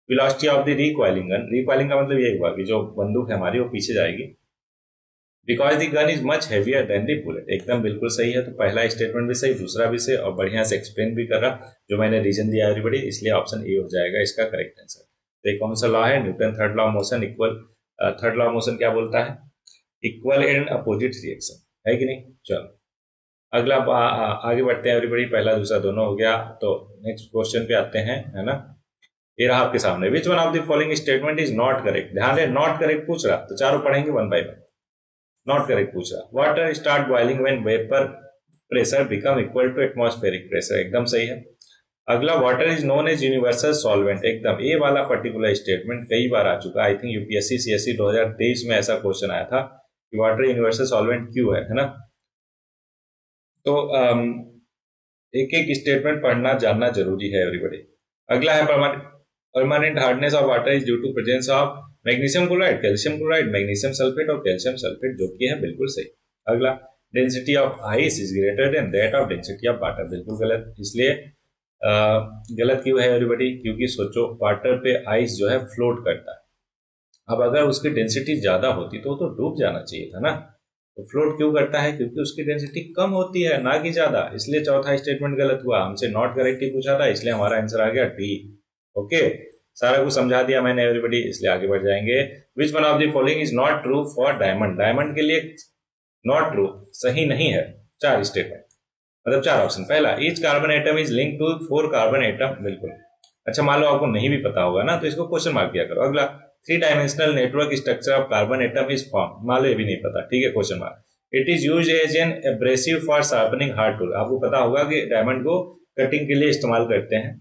velocity of the recoiling gun, recoiling का मतलब ये हुआ कि जो बंदूक है हमारी वो पीछे जाएगी because the gun is much heavier than the bullet. एकदम बिल्कुल सही है। तो पहला स्टेटमेंट भी सही, दूसरा भी सही, और बढ़िया से एक्सप्लेन भी कर रहा जो मैंने रीजन दिया एवरीबॉडी, इसलिए ऑप्शन ए हो जाएगा इसका करेक्ट आंसर। तो ये कौन सा लॉ है? Newton third law of motion. Equal third law of motion क्या बोलता है? इक्वल एंड अपोजिट रिएक्शन, है कि नहीं? चलो अगला आगे बढ़ते हैं एवरीबॉडी। पहला दूसरा दोनों हो गया। तो नेक्स्ट क्वेश्चन पे आते हैं, है ना? ये रहा आपके सामने। Which one of the following statement is not correct? ध्यान रहे, नॉट करेक्ट पूछ रहा, तो चारों पढ़ेंगे one by one. Not correct पूछ रहा, water start boiling when vapour pressure become equal to atmospheric pressure. एकदम सही है। अगला, water is known as universal solvent. एकदम, ये वाला पर्टिकुलर स्टेटमेंट कई बार आ चुका है। आई थिंक यूपीएससी सीएससी 2023 में ऐसा क्वेश्चन आया था कि वाटर यूनिवर्सल सॉल्वेंट क्यों है ना? तो एक एक स्टेटमेंट पढ़ना जानना जरूरी है एवरीबॉडी। अगला है permanent hardness of water is due to presence of magnesium chloride, calcium chloride, magnesium sulphate और कैल्शियम सल्फेट, जो कि है बिल्कुल सही। अगला, density of ice is greater than that of density of water. बिल्कुल गलत। इसलिए गलत क्यों है एवरीबॉडी? क्योंकि सोचो वाटर पे आइस जो है फ्लोट करता है। अब अगर उसकी डेंसिटी ज्यादा होती तो डूब जाना चाहिए था ना। तो फ्लोट क्यों करता है? क्योंकि उसकी डेंसिटी कम होती है, ना कि ज्यादा। इसलिए चौथा स्टेटमेंट गलत हुआ। हमसे नॉट करेक्ट ही पूछा था, इसलिए हमारा आंसर आ गया डी। ओके, सारा कुछ समझा दिया मैंने एवरीबॉडी, इसलिए आगे बढ़ जाएंगे। विच one of the following is not true for diamond? Diamond के लिए नॉट ट्रू, सही नहीं है। 4 स्टेटमेंट मतलब 4 ऑप्शन। पहला, each carbon atom is link to 4 carbon atom. बिल्कुल। अच्छा, मान लो आपको नहीं भी पता होगा ना, तो इसको क्वेश्चन मार्क किया करो। अगला, 3 dimensional network structure of carbon atom is form. मान लो ये भी नहीं पता, ठीक है, question mark. It is use as an abrasive for sharpening hard tool. आपको पता होगा कि डायमंड को कटिंग के लिए इस्तेमाल करते हैं,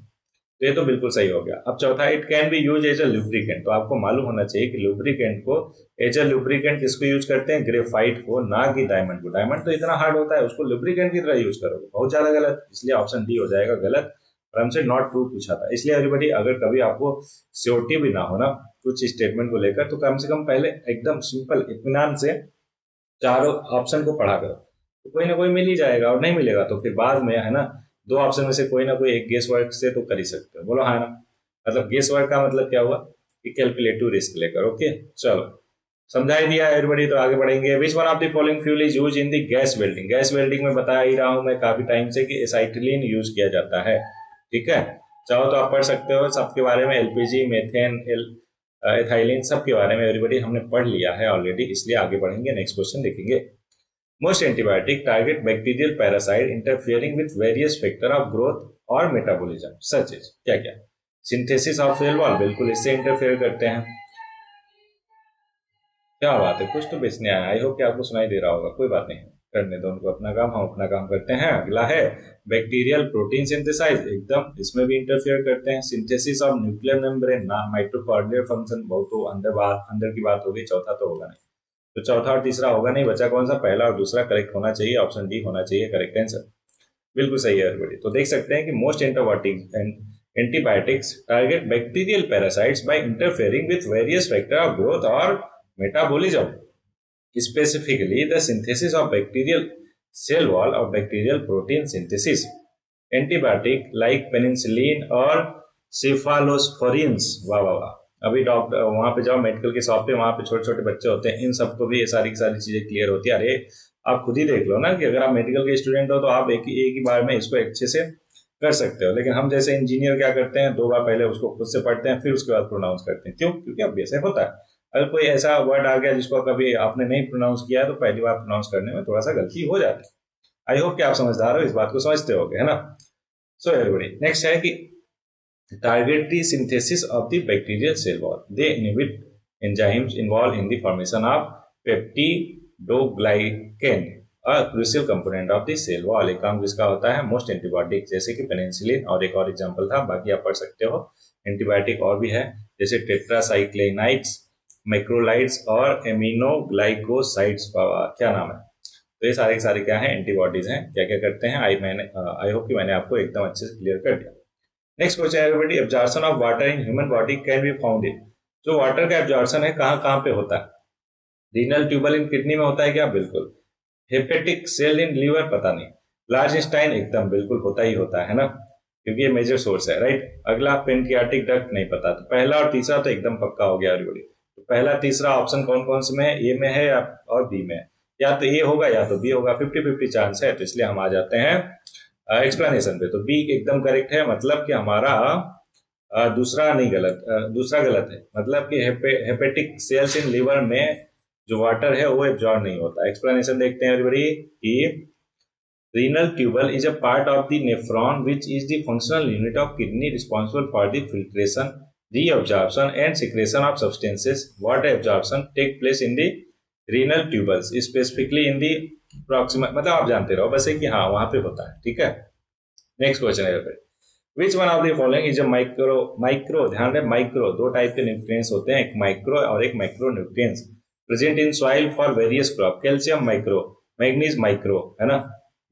तो ये तो बिल्कुल सही हो गया। अब चौथा, it can be use as a lubricant. तो आपको मालूम होना चाहिए कि लुब्रिकेंट को एज अ लुब्रिकेंट किसको यूज करते हैं? ग्रेफाइट को, ना कि डायमंड को। डायमंड तो इतना हार्ड होता है, उसको लुब्रिकेंट की तरह यूज करोगे, बहुत ज्यादा गलत। इसलिए ऑप्शन डी हो जाएगा गलत। और हमसे नॉट ट्रू पूछा था। इसलिए एवरीबॉडी, अगर कभी आपको श्योरिटी भी ना हो ना कुछ स्टेटमेंट को लेकर, तो कम से कम पहले एकदम सिंपल इत्मीनान से चारों ऑप्शन को पढ़ा करो, तो कोई ना कोई मिल ही जाएगा। और नहीं मिलेगा तो फिर बाद में, है ना, 2 ऑप्शन में से कोई ना कोई एक गेस वर्क से तो कर ही सकते हो। बोलो हाँ ना? मतलब गेस वर्क का मतलब क्या हुआ कि कैलकुलेटिव रिस्क लेकर। ओके, चलो समझा ही दिया एवरीबॉडी, तो आगे बढ़ेंगे। विच one of the following fuel is use in the gas welding? Gas welding में बता ही रहा हूं मैं काफी टाइम से कि एसाइटिलीन यूज किया जाता है। ठीक है, चाहो तो आप पढ़ सकते हो सबके बारे में, एलपीजी, मेथेन, एथाइलिन, सबके बारे में एवरीबॉडी हमने पढ़ लिया है ऑलरेडी। इसलिए आगे बढ़ेंगे, नेक्स्ट क्वेश्चन देखेंगे। Most antibiotic target bacterial parasite interfering with various factor of growth और मेटाबॉलिज्म सच इज क्या क्या? सिंथेसिस ऑफ सेल वॉल, बिल्कुल इससे इंटरफेयर करते हैं। क्या बात है, कुछ तो बेचने आया। आई होप कि आपको सुनाई दे रहा होगा, कोई बात नहीं, करने दो उनको अपना काम, हम अपना काम करते हैं। अगला है बैक्टीरियल प्रोटीन सिंथेसाइज। एकदम, इसमें भी इंटरफेयर करते हैं। सिंथेसिस ऑफ न्यूक्लियर मेम्ब्रेन, ना माइटोकॉन्ड्रियल फंक्शन, बहुत तो अंदर की बात होगी। चौथा तो होगा नहीं, तो चौथा और तीसरा होगा नहीं, बचा कौन सा? पहला और दूसरा करेक्ट होना चाहिए। ऑप्शन डी होना चाहिए करेक्ट आंसर। बिल्कुल सही है एवरीबॉडी। तो देख सकते हैं कि most antibiotics target bacterial parasites by interfering with various factor of growth और metabolism, specifically the synthesis of bacterial cell wall or bacterial protein synthesis. Antibiotic like penicillin और सिफालोस्फोरिन्स, वाह वाह वाह। अभी डॉक्टर वहां पे जाओ मेडिकल के शॉप पे, वहां पे छोटे छोटे बच्चे होते हैं, इन सबको भी ये सारी की सारी चीजें क्लियर होती है। अरे आप खुद ही देख लो ना कि अगर आप मेडिकल के स्टूडेंट हो तो आप एक ही बार में इसको अच्छे से कर सकते हो। लेकिन हम जैसे इंजीनियर क्या करते हैं, 2 बार पहले उसको खुद से पढ़ते हैं, फिर उसके बाद प्रोनाउंस करते हैं। क्यों? क्योंकि अब ऐसे होता है। अगर कोई ऐसा वर्ड आ गया जिसको कभी आपने नहीं प्रोनाउंस किया है, तो पहली बार प्रोनाउंस करने में थोड़ा सा गलती हो जाती है। आई होप कि आप समझदार हो, इस बात को समझते होगे, है ना? सो एवरीबॉडी, नेक्स्ट है कि target the synthesis of the bacterial cell wall, they inhibit enzymes involve in the formation of peptidoglycan crucial component of the cell wall. एक काम जिसका होता है मोस्ट एंटीबायोटिक, जैसे कि पेनिसिलिन, और एक और एग्जांपल था, बाकी आप पढ़ सकते हो। एंटीबायोटिक और भी है जैसे टेट्रासाइक्लिनाइड्स, मैक्रोलाइड्स और एमिनोग्लाइकोसाइड्स, क्या नाम है। तो ये सारे के सारे क्या है, एंटीबॉडीज हैं। क्या क्या करते हैं, आई होप कि मैंने आपको एकदम अच्छे से क्लियर कर दिया। Next question everybody, absorption of water in human body can be found in. जो वाटर का एब्जॉर्प्शन है कहाँ कहाँ पे होता है। रीनल ट्यूबल इन किडनी में होता है क्या, बिल्कुल। हेपेटिक सेल इन लीवर, पता नहीं। लार्ज इंटेस्टाइन, एकदम बिल्कुल होता ही होता है ना, क्योंकि ये मेजर सोर्स है, राइट। अगला पेनक्रियाटिक डक्ट, नहीं पता। तो पहला और तीसरा तो एकदम पक्का हो गया एवरीबॉडी। तो पहला तीसरा ऑप्शन कौन कौन से में है, ए में है और बी में है। या तो ए होगा या तो बी होगा, 50-50 चांस है। तो इसलिए हम आ जाते हैं एक्सप्लेनेशन पे। तो बी एकदम करेक्ट है, मतलब कि हमारा दूसरा नहीं गलत, दूसरा गलत है। मतलब कि हेपेटिक सेल्स इन लीवर में जो वाटर है वो एब्जॉर्ब नहीं होता। एक्सप्लेनेशन देखते हैं एवरीबॉडी कि renal tubule is a part of the nephron which is the functional unit of kidney responsible for the filtration, reabsorption and secretion of substances. Water absorption take place in the renal tubules, specifically in the proximal, मतलब आप जानते रहो बस है कि हाँ वहां पे होता है, ठीक है। नेक्स्ट क्वेश्चन है फिर, विच one of the following is a micro, ध्यान रहे माइक्रो, दो टाइप के न्यूट्रिएंट्स होते हैं, एक माइक्रो और एक macro nutrients present in soil for various crop. Calcium micro, manganese micro, है ना,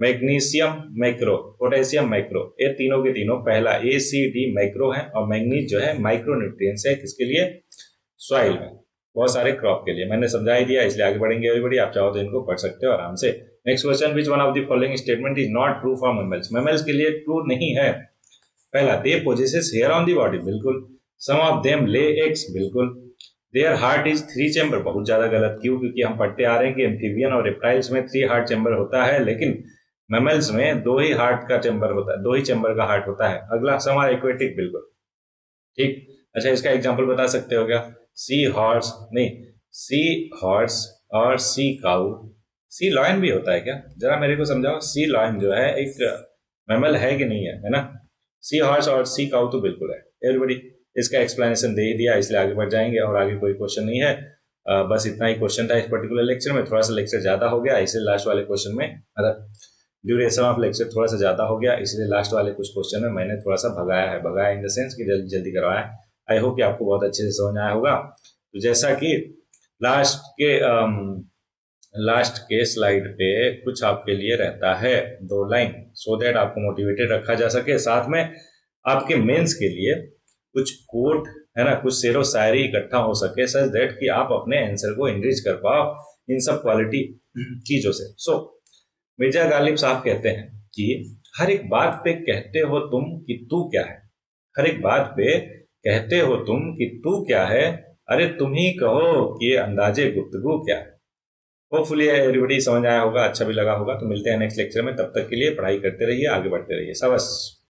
मैग्नीशियम माइक्रो, पोटेशियम माइक्रो, ये तीनों के तीनों पहला ए सी डी माइक्रो है, और मैग्नीज जो है माइक्रो न्यूट्रिएंट्स है। किसके लिए, सॉइल में, बहुत सारे क्रॉप के लिए। मैंने समझा ही दिया, इसलिए आगे बढ़ेंगे एवरीबॉडी। आप चाहो तो इनको पढ़ सकते हो आराम से। Next question, which one of the following statement is not true for mammals. Mammals के लिए ट्रू नहीं है। पहला, they possesses hair on the body, बिल्कुल। Some of them lay eggs, बिल्कुल। देयर हार्ट इज 3 चैम्बर, बहुत ज्यादा गलत। क्यों, क्योंकि हम पढ़ते आ रहे हैं कि एम्फीबियन और रेप्टाइल्स में 3 हार्ट चैम्बर होता है, लेकिन मैमल्स में 2 ही हार्ट का चैम्बर होता है, 2 ही चैम्बर का हार्ट होता है। अगला, सम आर एक्वेटिक, बिल्कुल ठीक। अच्छा, इसका एग्जांपल बता सकते हो क्या, सी हॉर्स, नहीं, सी हॉर्स और सी काउ। सी लॉयन भी होता है क्या, जरा मेरे को समझाओ। सी लॉयन जो है एक मैमल है कि नहीं है ना। सी हॉर्स और सी काउ तो बिल्कुल है एवरीबॉडी। इसका एक्सप्लेनेशन दे ही दिया, इसलिए आगे बढ़ जाएंगे। और आगे कोई क्वेश्चन नहीं है, बस इतना ही क्वेश्चन था इस पर्टिकुलर लेक्चर में। थोड़ा सा लेक्चर ज्यादा हो गया, इसलिए लास्ट वाले क्वेश्चन में, ड्यूरेशन ऑफ लेक्चर थोड़ा सा ज्यादा हो गया, इसलिए लास्ट वाले कुछ क्वेश्चन में मैंने थोड़ा सा भगाया है। भगाया इन द सेंस कि जल्दी जल्दी करवाया है। आई होप कि आपको बहुत अच्छे से समझ आया होगा। तो जैसा कि लास्ट के स्लाइड पे कुछ आपके लिए रहता है 2 लाइन, सो दैट आपको मोटिवेटेड रखा जा सके। साथ में आपके मेंस के लिए कुछ कोट है ना, कुछ शेरो शायरी इकट्ठा हो सके, सच दैट कि आप अपने आंसर को एनरिच कर पाओ इन सब क्वालिटी चीजों से। सो मिर्जा गालिब साहब कहते हैं कि हर एक बात पे कहते हो तुम कि तू क्या है। हर एक बात पे कहते हो तुम कि तू क्या है, अरे तुम ही कहो कि ये अंदाजे गुफ्तगू क्या है। होपफुली एवरीबॉडी समझ आया होगा, अच्छा भी लगा होगा। तो मिलते हैं नेक्स्ट लेक्चर में, तब तक के लिए पढ़ाई करते रहिए, आगे बढ़ते रहिए। शाबाश।